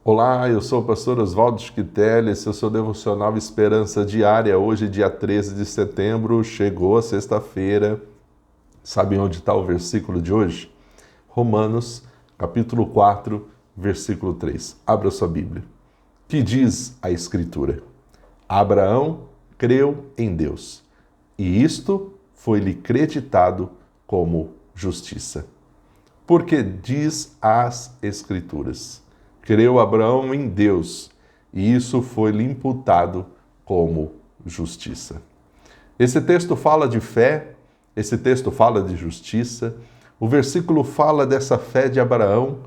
Olá, eu sou o pastor Oswaldo Schitelli, esse é o seu devocional Esperança Diária. Hoje, dia 13 de setembro, chegou a sexta-feira. Sabe onde está o versículo de hoje? Romanos, capítulo 4, versículo 3. Abra sua Bíblia. Que diz a Escritura? Abraão creu em Deus, e isto foi-lhe creditado como justiça. Porque diz as Escrituras: creu Abraão em Deus, e isso foi-lhe imputado como justiça. Esse texto fala de fé, esse texto fala de justiça. O versículo fala dessa fé de Abraão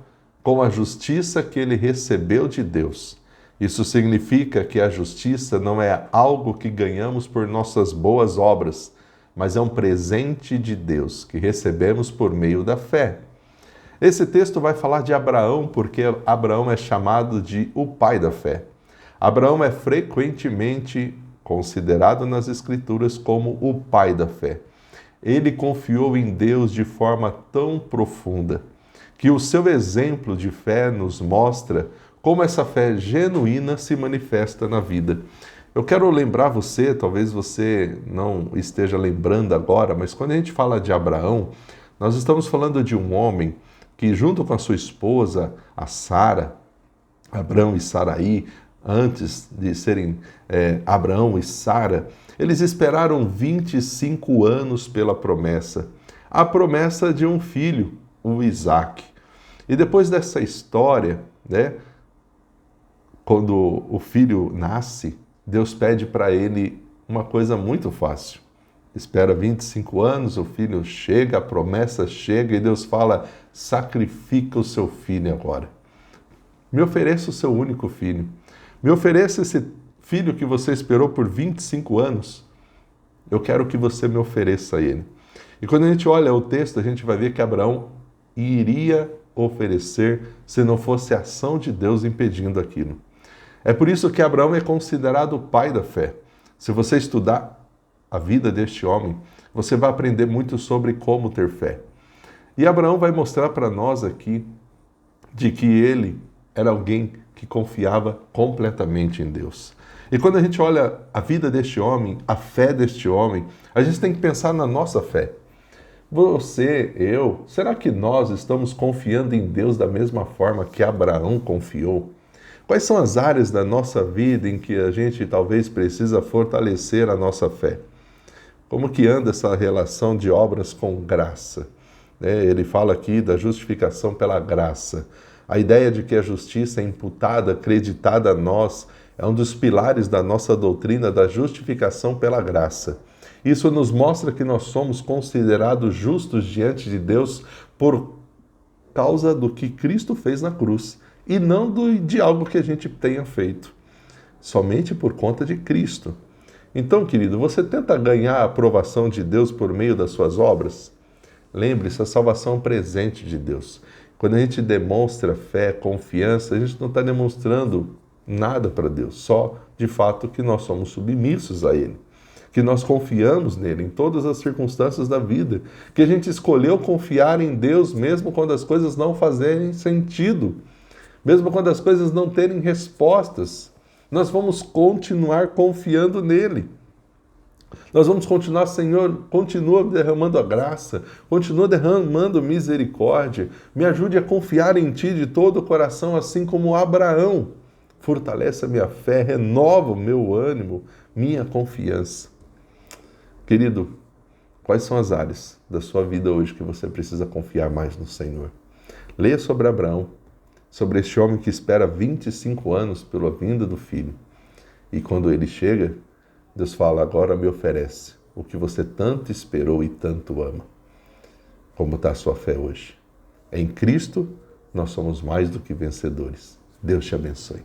com a justiça que ele recebeu de Deus. Isso significa que a justiça não é algo que ganhamos por nossas boas obras, mas é um presente de Deus que recebemos por meio da fé. Esse texto vai falar de Abraão porque Abraão é chamado de o pai da fé. Abraão é frequentemente considerado nas Escrituras como o pai da fé. Ele confiou em Deus de forma tão profunda que o seu exemplo de fé nos mostra como essa fé genuína se manifesta na vida. Eu quero lembrar você, talvez você não esteja lembrando agora, mas quando a gente fala de Abraão, nós estamos falando de um homem que junto com a sua esposa, a Sara, Abrão e Saraí, antes de serem Abraão e Sara, eles esperaram 25 anos pela promessa, a promessa de um filho, o Isaac. E depois dessa história, quando o filho nasce, Deus pede para ele uma coisa muito fácil. Espera 25 anos, o filho chega, a promessa chega e Deus fala: sacrifica o seu filho agora. Me ofereça o seu único filho. Me ofereça esse filho que você esperou por 25 anos. Eu quero que você me ofereça ele. E quando a gente olha o texto, a gente vai ver que Abraão iria oferecer se não fosse a ação de Deus impedindo aquilo. É por isso que Abraão é considerado o pai da fé. Se você estudar a vida deste homem, você vai aprender muito sobre como ter fé. E Abraão vai mostrar para nós aqui de que ele era alguém que confiava completamente em Deus. E quando a gente olha a vida deste homem, a fé deste homem, a gente tem que pensar na nossa fé. Você, eu, será que nós estamos confiando em Deus da mesma forma que Abraão confiou? Quais são as áreas da nossa vida em que a gente talvez precisa fortalecer a nossa fé? Como que anda essa relação de obras com graça? Ele fala aqui da justificação pela graça. A ideia de que a justiça é imputada, acreditada a nós, é um dos pilares da nossa doutrina da justificação pela graça. Isso nos mostra que nós somos considerados justos diante de Deus por causa do que Cristo fez na cruz e não de algo que a gente tenha feito. Somente por conta de Cristo. Então, querido, você tenta ganhar a aprovação de Deus por meio das suas obras? Lembre-se, a salvação é um presente de Deus. Quando a gente demonstra fé, confiança, a gente não está demonstrando nada para Deus, só de fato que nós somos submissos a Ele, que nós confiamos nele em todas as circunstâncias da vida, que a gente escolheu confiar em Deus mesmo quando as coisas não fazerem sentido, mesmo quando as coisas não terem respostas. Nós vamos continuar confiando nele. Nós vamos continuar, Senhor, continua derramando a graça, continua derramando misericórdia. Me ajude a confiar em Ti de todo o coração, assim como Abraão. Fortalece a minha fé, renova o meu ânimo, minha confiança. Querido, quais são as áreas da sua vida hoje que você precisa confiar mais no Senhor? Leia sobre Abraão, sobre este homem que espera 25 anos pela vinda do filho. E quando ele chega, Deus fala: agora me oferece o que você tanto esperou e tanto ama. Como está a sua fé hoje? Em Cristo, nós somos mais do que vencedores. Deus te abençoe.